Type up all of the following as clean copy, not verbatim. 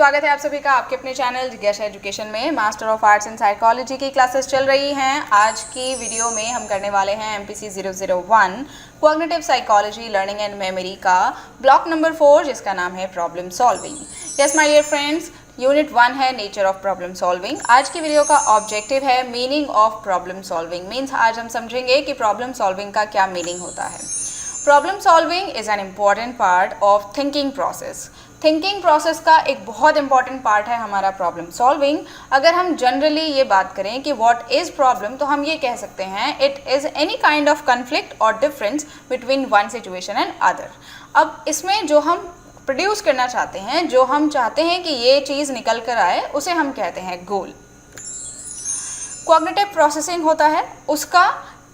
स्वागत है आप सभी का आपके अपने चैनल जिज्ञासा एजुकेशन में। Master of arts in psychology की क्लासेस चल रही हैं। आज की वीडियो में हम करने वाले हैं MPC 001 cognitive psychology learning and memory का ब्लॉक नंबर 4 जिसका नाम है problem solving. Yes my dear friends, unit 1 है नेचर ऑफ प्रॉब्लम सॉल्विंग। आज की वीडियो का ऑब्जेक्टिव है meaning of problem solving. Means आज हम समझेंगे कि प्रॉब्लम सॉल्विंग का क्या मीनिंग होता है। Problem solving is an important part of thinking process. Thinking process का एक बहुत इंपॉर्टेंट पार्ट है हमारा प्रॉब्लम सॉल्विंग। अगर हम जनरली ये बात करें कि व्हाट इज़ प्रॉब्लम, तो हम ये कह सकते हैं it is any kind of conflict और difference between one situation and other. अब इसमें जो हम प्रोड्यूस करना चाहते हैं, जो हम चाहते हैं कि ये चीज़ निकल कर आए, उसे हम कहते हैं गोल। कॉग्निटिव प्रोसेसिंग होता है, उसका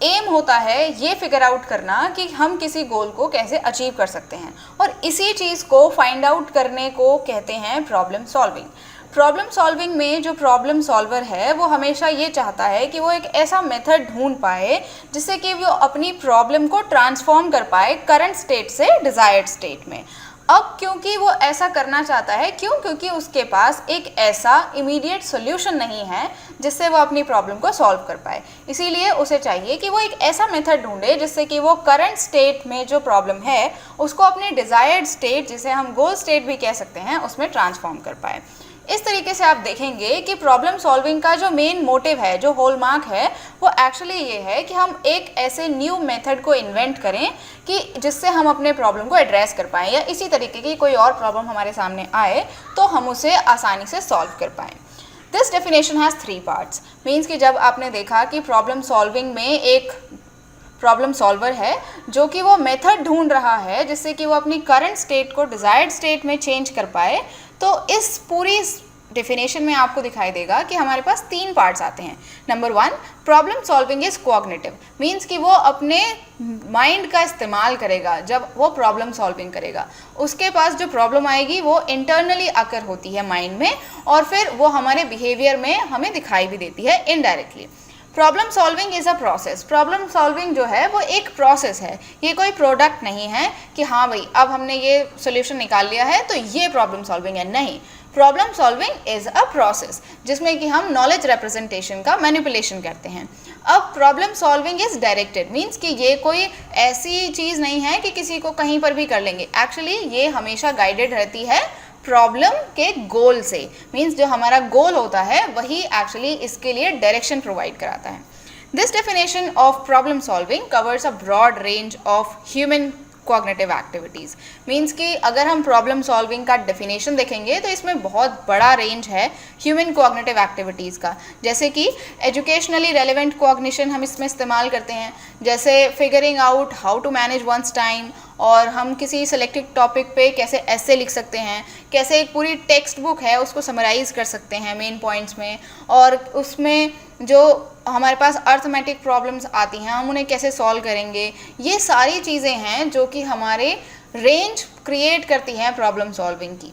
एम होता है ये फिगर आउट करना कि हम किसी गोल को कैसे अचीव कर सकते हैं, और इसी चीज़ को फाइंड आउट करने को कहते हैं प्रॉब्लम सॉल्विंग। प्रॉब्लम सॉल्विंग में जो प्रॉब्लम सॉल्वर है वो हमेशा ये चाहता है कि वो एक ऐसा मेथड ढूंढ पाए जिससे कि वो अपनी प्रॉब्लम को ट्रांसफॉर्म कर पाए करंट स्टेट से डिज़ायर्ड स्टेट में। अब क्योंकि वो ऐसा करना चाहता है, क्योंकि उसके पास एक ऐसा इमीडिएट सोल्यूशन नहीं है जिससे वो अपनी प्रॉब्लम को सॉल्व कर पाए, इसीलिए उसे चाहिए कि वो एक ऐसा मेथड ढूंढे जिससे कि वो करंट स्टेट में जो प्रॉब्लम है उसको अपने डिज़ायर्ड स्टेट, जिसे हम गोल स्टेट भी कह सकते हैं, उसमें ट्रांसफॉर्म कर पाए। इस तरीके से आप देखेंगे कि प्रॉब्लम सॉल्विंग का जो मेन मोटिव है, जो हॉलमार्क है, वो एक्चुअली ये है कि हम एक ऐसे न्यू मेथड को इन्वेंट करें कि जिससे हम अपने प्रॉब्लम को एड्रेस कर पाएँ, या इसी तरीके की कोई और प्रॉब्लम हमारे सामने आए तो हम उसे आसानी से सॉल्व कर पाएँ। This definition has 3 parts. Means कि जब आपने देखा कि प्रॉब्लम सॉल्विंग में एक प्रॉब्लम सॉल्वर है जो कि वो मेथड ढूंढ रहा है जिससे कि वो अपनी करंट स्टेट को डिज़ायर्ड स्टेट में चेंज कर पाए, तो इस पूरी डेफिनेशन में आपको दिखाई देगा कि हमारे पास 3 पार्ट्स आते हैं। Number 1, problem solving is cognitive. Means कि वो अपने माइंड का इस्तेमाल करेगा जब वो प्रॉब्लम सॉल्विंग करेगा। उसके पास जो प्रॉब्लम आएगी वो इंटरनली अकर होती है माइंड में, और फिर वो हमारे बिहेवियर में हमें दिखाई भी देती है indirectly. Problem solving is a process. Problem solving जो है वो एक प्रोसेस है, ये कोई प्रोडक्ट नहीं है कि हाँ भाई अब हमने ये सोल्यूशन निकाल लिया है तो ये प्रॉब्लम सॉल्विंग है। नहीं, problem solving is a process जिसमें कि हम नॉलेज रिप्रेजेंटेशन का मैनिपुलेशन करते हैं। अब problem solving is directed. Means कि ये कोई ऐसी चीज़ नहीं है कि किसी को कहीं पर भी कर लेंगे। एक्चुअली ये हमेशा गाइडेड रहती है प्रॉब्लम के गोल से। मीन्स जो हमारा गोल होता है वही एक्चुअली इसके लिए डायरेक्शन प्रोवाइड कराता है। This definition of problem solving covers a broad range of human cognitive activities. Means कि अगर हम प्रॉब्लम सॉल्विंग का डेफिनेशन देखेंगे तो इसमें बहुत बड़ा रेंज है ह्यूमन कॉग्निटिव एक्टिविटीज़ का। जैसे कि एजुकेशनली रेलेवेंट कॉग्निशन हम इसमें इस्तेमाल करते हैं, जैसे figuring out how to manage one's time, और हम किसी सेलेक्टेड टॉपिक पे कैसे ऐसे लिख सकते हैं, कैसे एक पूरी टेक्स्ट बुक है उसको समराइज़ कर सकते हैं मेन पॉइंट्स में, और उसमें जो हमारे पास अर्थमेटिक प्रॉब्लम्स आती हैं हम उन्हें कैसे सॉल्व करेंगे। ये सारी चीज़ें हैं जो कि हमारे रेंज क्रिएट करती हैं प्रॉब्लम सॉल्विंग की।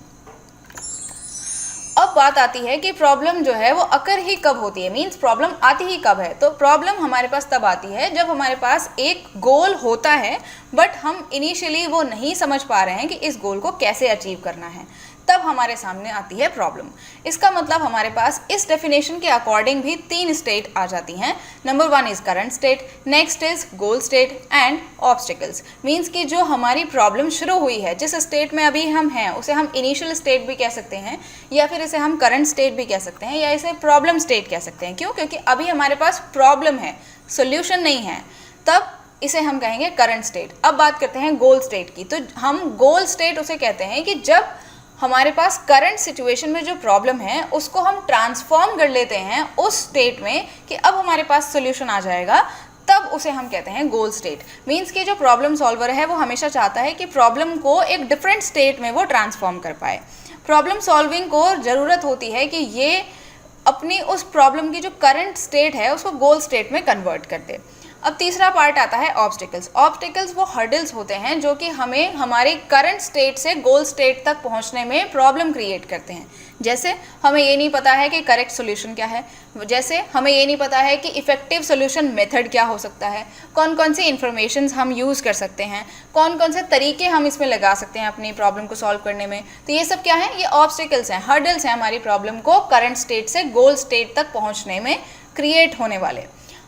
अब बात आती है कि प्रॉब्लम जो है वो अकर ही कब होती है, मीन्स प्रॉब्लम आती ही कब है। तो प्रॉब्लम हमारे पास तब आती है जब हमारे पास एक गोल होता है बट हम इनिशियली वो नहीं समझ पा रहे हैं कि इस गोल को कैसे अचीव करना है, तब हमारे सामने आती है प्रॉब्लम। इसका मतलब हमारे पास इस डेफिनेशन के अकॉर्डिंग भी 3 स्टेट आ जाती हैं। Number 1 is current state, next is goal state and obstacles. Means कि जो हमारी प्रॉब्लम शुरू हुई है, जिस स्टेट में अभी हम हैं, उसे हम इनिशियल स्टेट भी कह सकते हैं, या फिर इसे हम करंट स्टेट भी कह सकते हैं, या इसे प्रॉब्लम स्टेट कह सकते हैं। क्यों? क्योंकि अभी हमारे पास प्रॉब्लम है, सोल्यूशन नहीं है, तब इसे हम कहेंगे करंट स्टेट। अब बात करते हैं गोल स्टेट की। तो हम गोल स्टेट उसे कहते हैं कि जब हमारे पास करंट सिचुएशन में जो प्रॉब्लम है उसको हम ट्रांसफॉर्म कर लेते हैं उस स्टेट में कि अब हमारे पास सोल्यूशन आ जाएगा, तब उसे हम कहते हैं गोल स्टेट। मीन्स कि जो प्रॉब्लम सॉल्वर है वो हमेशा चाहता है कि प्रॉब्लम को एक डिफरेंट स्टेट में वो ट्रांसफॉर्म कर पाए। प्रॉब्लम सॉल्विंग को ज़रूरत होती है कि ये अपनी उस प्रॉब्लम की जो करंट स्टेट है उसको गोल स्टेट में कन्वर्ट कर दे। अब तीसरा पार्ट आता है ऑब्स्टिकल्स। ऑब्स्टिकल्स वो हर्डल्स होते हैं जो कि हमें हमारे करंट स्टेट से गोल स्टेट तक पहुंचने में प्रॉब्लम क्रिएट करते हैं। जैसे हमें ये नहीं पता है कि करेक्ट सोल्यूशन क्या है, जैसे हमें ये नहीं पता है कि इफ़ेक्टिव सोल्यूशन मेथड क्या हो सकता है, कौन कौन सी इन्फॉर्मेशंस हम यूज़ कर सकते हैं, कौन कौन से तरीके हम इसमें लगा सकते हैं अपनी प्रॉब्लम को सॉल्व करने में। तो ये सब क्या है, ये ऑब्स्टिकल्स हैं, हर्डल्स हैं हमारी प्रॉब्लम को करंट स्टेट से गोल स्टेट तक पहुँचने में क्रिएट होने वाले।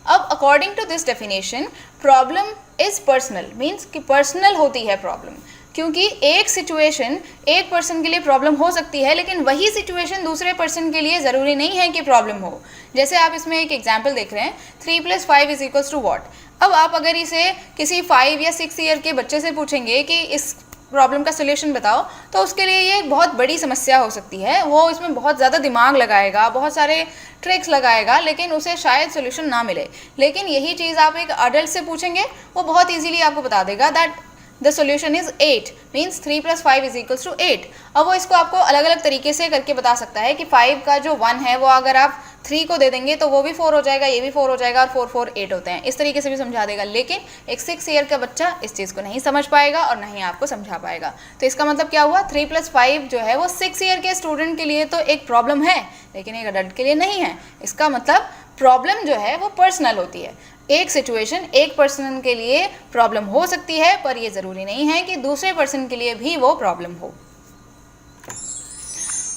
अब according to this definition problem is personal, means कि पर्सनल होती है प्रॉब्लम, क्योंकि एक सिचुएशन एक पर्सन के लिए प्रॉब्लम हो सकती है लेकिन वही सिचुएशन दूसरे पर्सन के लिए ज़रूरी नहीं है कि प्रॉब्लम हो। जैसे आप इसमें एक एग्जांपल देख रहे हैं 3 + 5 = व्हाट। अब आप अगर इसे किसी 5 या 6 ईयर के बच्चे से पूछेंगे कि इस प्रॉब्लम का सोल्यूशन बताओ, तो उसके लिए ये एक बहुत बड़ी समस्या हो सकती है, वो इसमें बहुत ज़्यादा दिमाग लगाएगा, बहुत सारे ट्रिक्स लगाएगा, लेकिन उसे शायद सोल्यूशन ना मिले। लेकिन यही चीज़ आप एक अडल्ट से पूछेंगे, वो बहुत ईजीली आपको बता देगा that the solution is 8, means 3 + 5 = 8। अब वो इसको आपको अलग अलग तरीके से करके बता सकता है कि 5 का जो 1 है वो अगर आप 3 को दे देंगे तो वो भी 4 हो जाएगा, ये भी 4 हो जाएगा, और 4 4 8 होते हैं, इस तरीके से भी समझा देगा। लेकिन एक 6 ईयर का बच्चा इस चीज़ को नहीं समझ पाएगा और नहीं आपको समझा पाएगा। तो इसका मतलब क्या हुआ, 3 + 5 जो है वो 6 ईयर के स्टूडेंट के लिए तो एक प्रॉब्लम है लेकिन एक अडल्ट के लिए नहीं है। इसका मतलब प्रॉब्लम जो है वो पर्सनल होती है। एक सिचुएशन एक पर्सन के लिए प्रॉब्लम हो सकती है, पर ये ज़रूरी नहीं है कि दूसरे पर्सन के लिए भी वो प्रॉब्लम हो।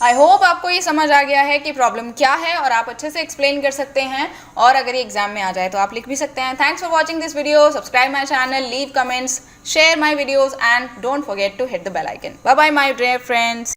आई होप आपको ये समझ आ गया है कि प्रॉब्लम क्या है और आप अच्छे से एक्सप्लेन कर सकते हैं, और अगर ये एग्जाम में आ जाए तो आप लिख भी सकते हैं। Thanks for watching this video, subscribe my channel, leave comments, share my videos and don't forget to hit the bell icon. Bye bye my dear friends.